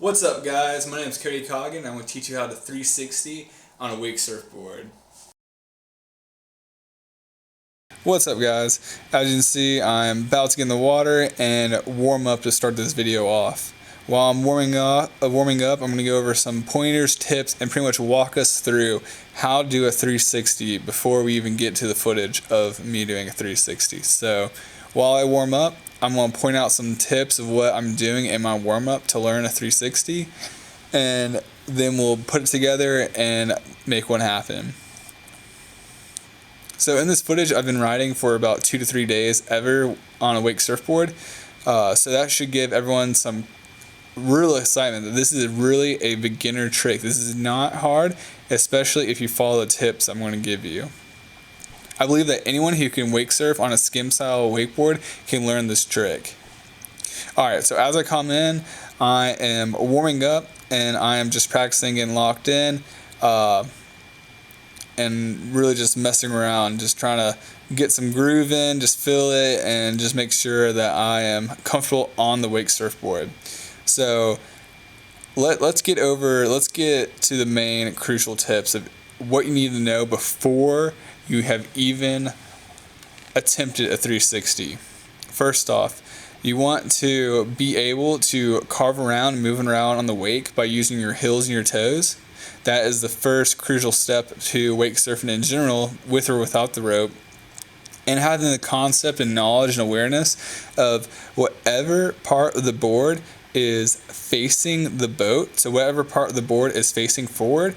What's up, guys? My name is Cody Coggin and I'm going to teach you how to 360 on a wake surfboard. What's up, guys? As you can see, I'm about to get in the water and warm up to start this video off. While I'm warming up, I'm going to go over some pointers, tips, and pretty much walk us through how to do a 360 before we even get to the footage of me doing a 360. So while I warm up, I'm going to point out some tips of what I'm doing in my warm-up to learn a 360, and then we'll put it together and make one happen. So in this footage, I've been riding for about 2 to 3 days ever on a wake surfboard, so that should give everyone some real excitement that this is really a beginner trick. This is not hard, especially if you follow the tips I'm going to give you. I believe that anyone who can wake surf on a skim style wakeboard can learn this trick. Alright, so as I come in, I am warming up and I am just practicing getting locked in and really just messing around, just trying to get some groove in, just feel it, and just make sure that I am comfortable on the wake surfboard. So let's get to the main crucial tips of what you need to know before you have even attempted a 360. First off, you want to be able to carve around, moving around on the wake by using your heels and your toes. That is the first crucial step to wake surfing in general, with or without the rope. And having the concept and knowledge and awareness of whatever part of the board is facing the boat, so whatever part of the board is facing forward,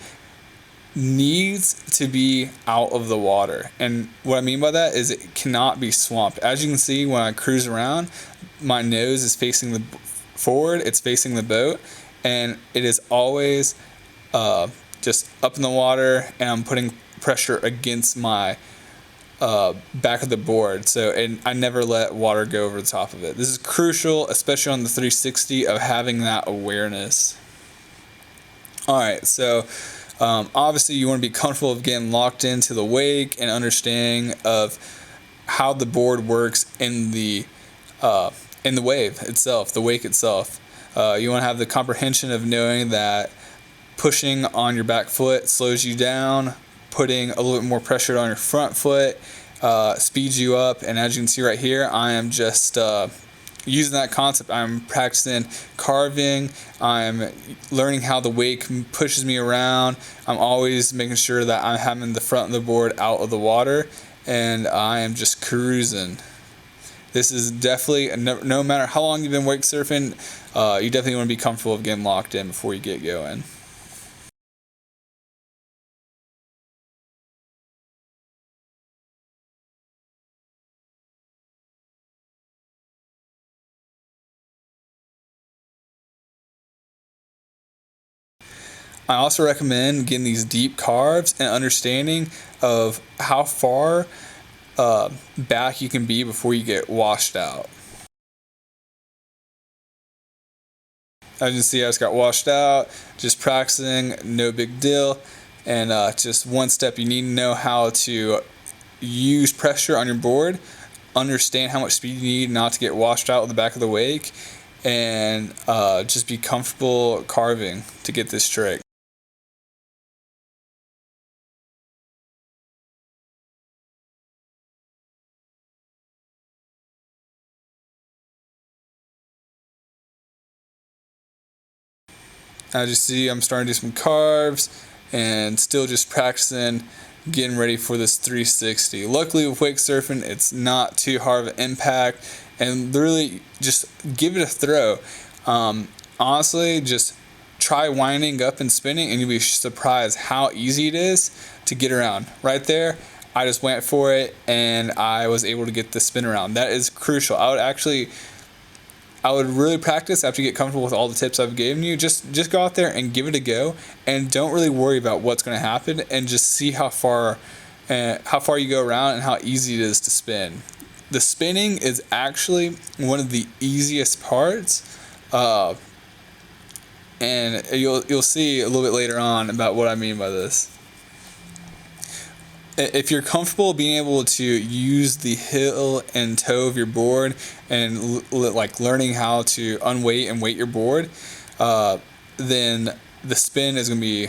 needs to be out of the water. And what I mean by that is it cannot be swamped. As you can see, when I cruise around, my nose is facing the forward, it's facing the boat, and it is always just up in the water, and I'm putting pressure against my back of the board, and I never let water go over the top of it. This is crucial, especially on the 360, of having that awareness. Alright, so obviously you want to be comfortable of getting locked into the wake and understanding of how the board works in the wave itself, the wake itself. You want to have the comprehension of knowing that pushing on your back foot slows you down, putting a little bit more pressure on your front foot speeds you up, and as you can see right here, I am just using that concept. I'm practicing carving, I'm learning how the wake pushes me around, I'm always making sure that I'm having the front of the board out of the water, and I am just cruising. This is definitely, no matter how long you've been wake surfing, you definitely want to be comfortable of getting locked in before you get going. I also recommend getting these deep carves and understanding of how far back you can be before you get washed out. As you can see, I just got washed out, just practicing, no big deal. And just one step, you need to know how to use pressure on your board, understand how much speed you need not to get washed out with the back of the wake, and just be comfortable carving to get this trick. As you see, I'm starting to do some carves and still just practicing, getting ready for this 360. Luckily with wake surfing, it's not too hard of an impact, and really just give it a throw. Honestly, just try winding up and spinning and you'll be surprised how easy it is to get around. Right there, I just went for it and I was able to get the spin around. That is crucial. I would really practice after you get comfortable with all the tips I've given you. Just go out there and give it a go, and don't really worry about what's going to happen, and just see how far you go around and how easy it is to spin. The spinning is actually one of the easiest parts, and you'll see a little bit later on about what I mean by this. If you're comfortable being able to use the heel and toe of your board and like learning how to unweight and weight your board, then the spin is going to be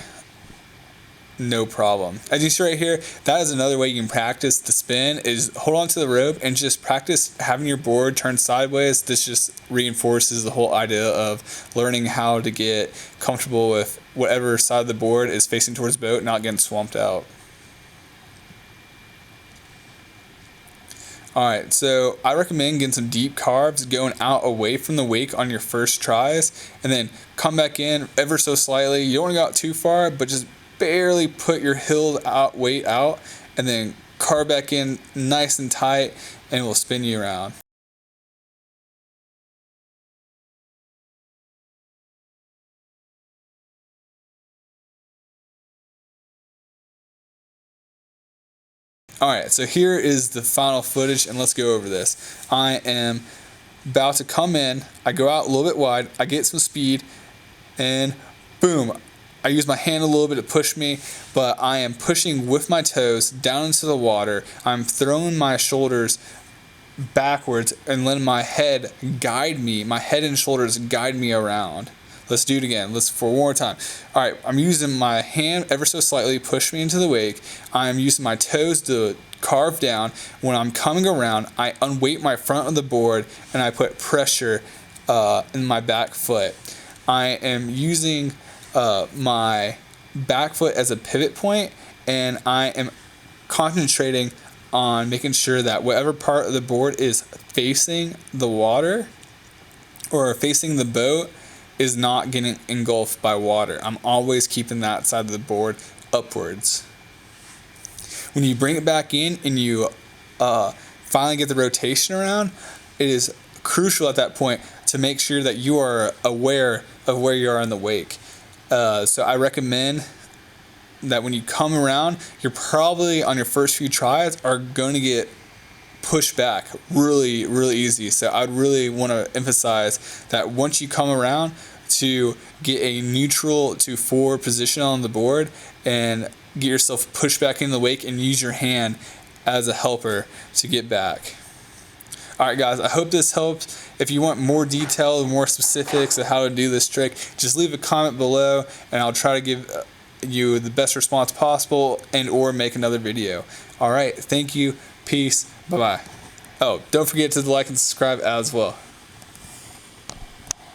no problem. As you see right here, that is another way you can practice the spin, is hold on to the rope and just practice having your board turn sideways. This just reinforces the whole idea of learning how to get comfortable with whatever side of the board is facing towards the boat, not getting swamped out. Alright, so I recommend getting some deep carves, going out away from the wake on your first tries, and then come back in ever so slightly. You don't want to go out too far, but just barely put your heel weight out, and then carve back in nice and tight, and it will spin you around. Alright, so here is the final footage, and let's go over this. I am about to come in, I go out a little bit wide, I get some speed, and boom, I use my hand a little bit to push me, but I am pushing with my toes down into the water. I'm throwing my shoulders backwards and letting my head guide me. My head and shoulders guide me around. Let's do it again. Let's for one more time. All right, I'm using my hand ever so slightly, push me into the wake. I'm using my toes to carve down. When I'm coming around, I unweight my front of the board and I put pressure in my back foot. I am using my back foot as a pivot point, and I am concentrating on making sure that whatever part of the board is facing the water or facing the boat is not getting engulfed by water. I'm always keeping that side of the board upwards. When you bring it back in and you finally get the rotation around, it is crucial at that point to make sure that you are aware of where you are in the wake. So I recommend that when you come around, you're probably on your first few tries are going to get pushed back really, really easy. So I'd really want to emphasize that once you come around, to get a neutral to forward position on the board and get yourself pushed back in the wake and use your hand as a helper to get back. Alright guys, I hope this helps. If you want more detail, more specifics of how to do this trick, just leave a comment below and I'll try to give you the best response possible and or make another video. Alright, thank you, peace, bye bye. Oh, don't forget to like and subscribe as well.